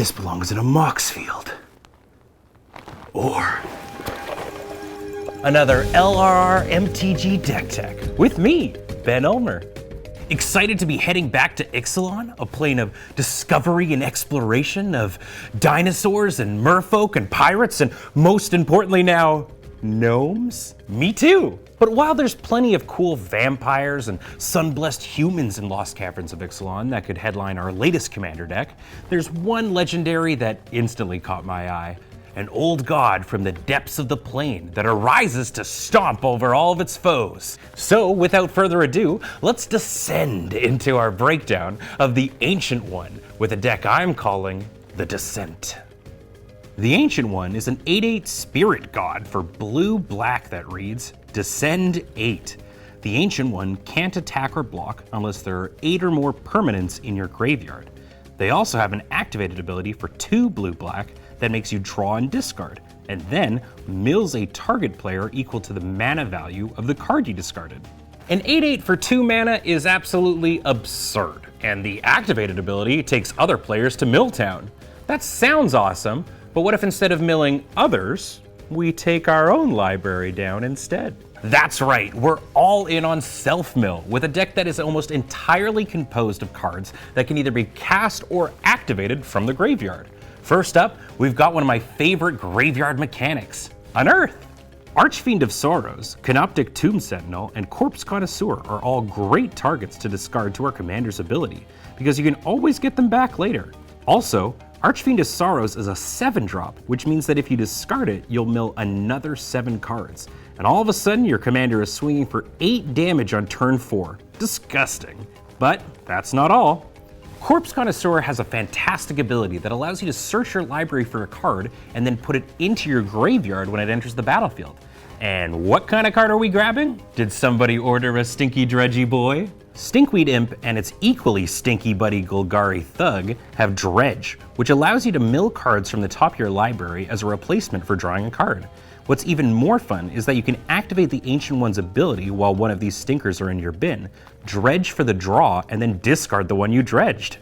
this belongs in a Mox field. Or another LRRMTG deck tech with me, Ben Ulmer. Excited to be heading back to Ixalan, a plane of discovery and exploration of dinosaurs and merfolk and pirates and most importantly now, gnomes? Me too! But while there's plenty of cool vampires and sun-blessed humans in Lost Caverns of Ixalan that could headline our latest commander deck, there's one legendary that instantly caught my eye. An old god from the depths of the plane that arises to stomp over all of its foes. So without further ado, let's descend into our breakdown of the Ancient One with a deck I'm calling the Descent. The Ancient One is an 8/8 spirit god for blue-black that reads, Descend 8. The Ancient One can't attack or block unless there are 8 or more permanents in your graveyard. They also have an activated ability for 2 blue-black that makes you draw and discard, and then mills a target player equal to the mana value of the card you discarded. An 8/8 for 2 mana is absolutely absurd, and the activated ability takes other players to mill town. That sounds awesome, but what if instead of milling others, we take our own library down instead? That's right, we're all in on self-mill with a deck that is almost entirely composed of cards that can either be cast or activated from the graveyard. First up, we've got one of my favorite graveyard mechanics, Unearth. Archfiend of Sorrows, Canoptic Tomb Sentinel, and Corpse Connoisseur are all great targets to discard to our commander's ability, because you can always get them back later. Also, Archfiend of Sorrows is a 7-drop, which means that if you discard it, you'll mill another 7 cards. And all of a sudden, your commander is swinging for 8 damage on turn 4. Disgusting. But that's not all. Corpse Connoisseur has a fantastic ability that allows you to search your library for a card and then put it into your graveyard when it enters the battlefield. And what kind of card are we grabbing? Did somebody order a stinky dredgy boy? Stinkweed Imp and its equally stinky buddy Golgari Thug have Dredge, which allows you to mill cards from the top of your library as a replacement for drawing a card. What's even more fun is that you can activate the Ancient One's ability while one of these stinkers are in your bin, dredge for the draw, and then discard the one you dredged.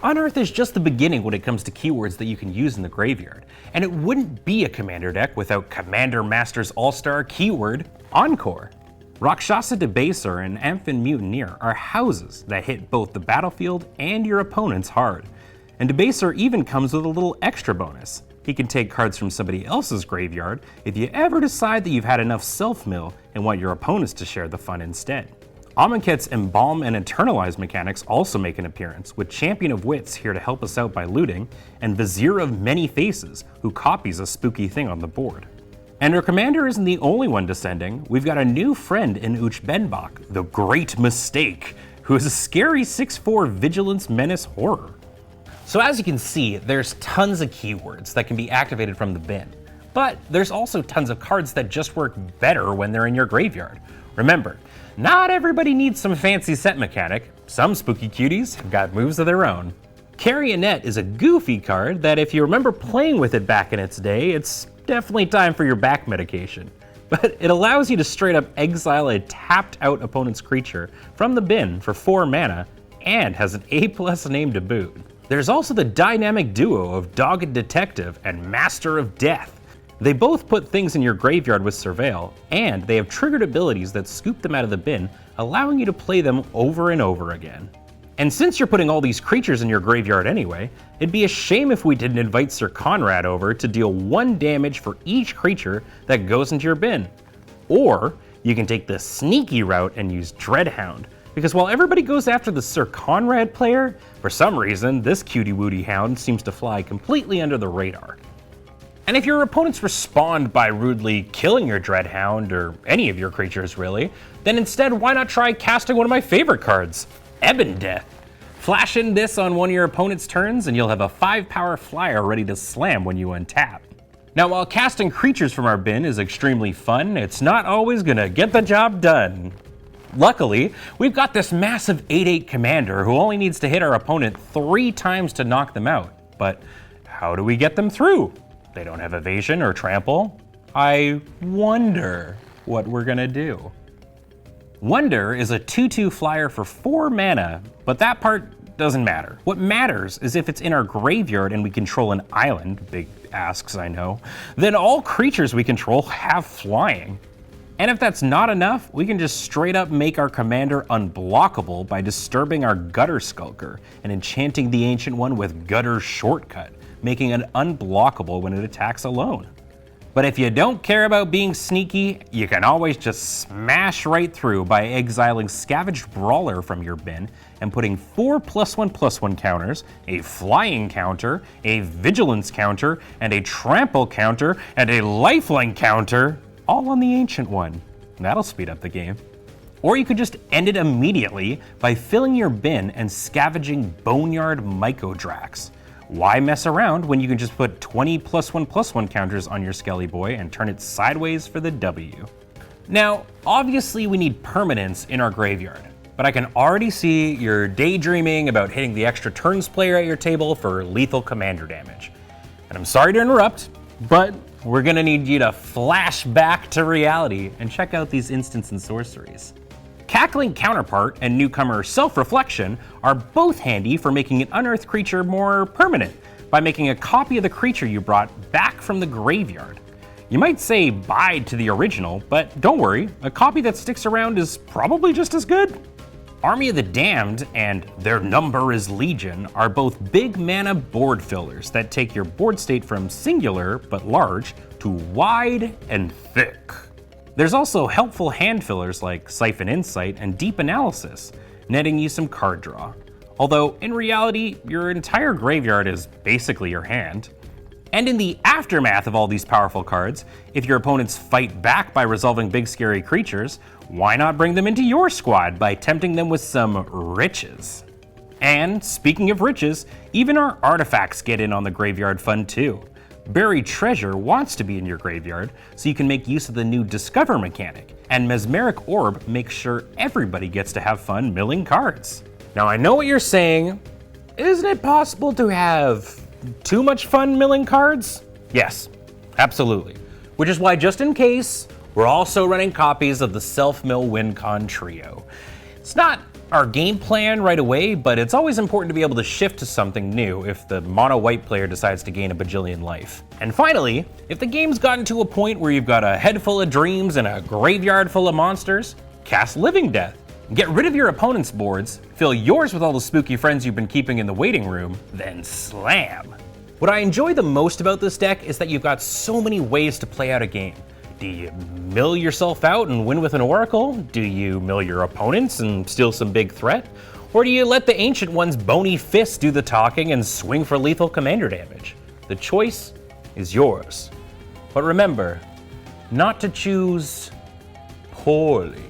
Unearth is just the beginning when it comes to keywords that you can use in the graveyard, and it wouldn't be a commander deck without Commander Master's all-star keyword, Encore. Rakshasa Debaser and Amphin Mutineer are houses that hit both the battlefield and your opponents hard. And Debaser even comes with a little extra bonus. He can take cards from somebody else's graveyard if you ever decide that you've had enough self-mill and want your opponents to share the fun instead. Amonkhet's Embalm and Eternalize mechanics also make an appearance, with Champion of Wits here to help us out by looting, and Vizier of Many Faces, who copies a spooky thing on the board. And our commander isn't the only one descending. We've got a new friend in Uchbenbach, the Great Mistake, who is a scary 6/4 Vigilance Menace Horror. So as you can see, there's tons of keywords that can be activated from the bin. But there's also tons of cards that just work better when they're in your graveyard. Remember, not everybody needs some fancy set mechanic. Some spooky cuties have got moves of their own. Carrionet is a goofy card that if you remember playing with it back in its day, it's definitely time for your back medication. But it allows you to straight up exile a tapped out opponent's creature from the bin for 4 mana and has an A+ name to boot. There's also the dynamic duo of Dogged Detective and Master of Death. They both put things in your graveyard with Surveil, and they have triggered abilities that scoop them out of the bin, allowing you to play them over and over again. And since you're putting all these creatures in your graveyard anyway, it'd be a shame if we didn't invite Sir Conrad over to deal 1 damage for each creature that goes into your bin. Or you can take the sneaky route and use Dreadhound, because while everybody goes after the Sir Conrad player, for some reason this cutie-wootie hound seems to fly completely under the radar. And if your opponents respond by rudely killing your Dreadhound, or any of your creatures really, then instead why not try casting one of my favorite cards, Ebon Death. Flash in this on one of your opponent's turns and you'll have a 5-power flyer ready to slam when you untap. Now while casting creatures from our bin is extremely fun, it's not always gonna get the job done. Luckily, we've got this massive 8/8 commander who only needs to hit our opponent 3 times to knock them out. But how do we get them through? They don't have evasion or trample. I wonder what we're gonna do. Wonder is a 2/2 flyer for 4 mana, but that part doesn't matter. What matters is if it's in our graveyard and we control an island, big asks I know, then all creatures we control have flying. And if that's not enough, we can just straight up make our commander unblockable by disturbing our Gutter Skulker and enchanting the Ancient One with Gutter Shortcut, making it unblockable when it attacks alone. But if you don't care about being sneaky, you can always just smash right through by exiling Scavenged Brawler from your bin and putting 4 +1/+1 counters, a flying counter, a vigilance counter, and a trample counter, and a lifeline counter, all on the Ancient One. That'll speed up the game. Or you could just end it immediately by filling your bin and scavenging Boneyard Mycodrax. Why mess around when you can just put 20 +1/+1 counters on your Skelly Boy and turn it sideways for the W? Now, obviously we need permanence in our graveyard, but I can already see you're daydreaming about hitting the extra turns player at your table for lethal commander damage. And I'm sorry to interrupt, but we're gonna need you to flash back to reality and check out these instants and sorceries. Cackling Counterpart and Newcomer Self-Reflection are both handy for making an unearthed creature more permanent by making a copy of the creature you brought back from the graveyard. You might say bye to the original, but don't worry, a copy that sticks around is probably just as good. Army of the Damned and Their Number is Legion are both big mana board fillers that take your board state from singular, but large, to wide and thick. There's also helpful hand fillers like Siphon Insight and Deep Analysis, netting you some card draw. Although, in reality, your entire graveyard is basically your hand. And in the aftermath of all these powerful cards, if your opponents fight back by resolving big scary creatures, why not bring them into your squad by tempting them with some riches? And speaking of riches, even our artifacts get in on the graveyard fun too. Buried Treasure wants to be in your graveyard, so you can make use of the new Discover mechanic, and Mesmeric Orb makes sure everybody gets to have fun milling cards. Now I know what you're saying, isn't it possible to have too much fun milling cards? Yes, absolutely. Which is why, just in case, we're also running copies of the Self-Mill WinCon Trio. It's not our game plan right away, but it's always important to be able to shift to something new if the mono-white player decides to gain a bajillion life. And finally, if the game's gotten to a point where you've got a head full of dreams and a graveyard full of monsters, cast Living Death. Get rid of your opponent's boards, fill yours with all the spooky friends you've been keeping in the waiting room, then slam. What I enjoy the most about this deck is that you've got so many ways to play out a game. Do you mill yourself out and win with an Oracle? Do you mill your opponents and steal some big threat? Or do you let the Ancient One's bony fist do the talking and swing for lethal commander damage? The choice is yours. But remember, not to choose poorly.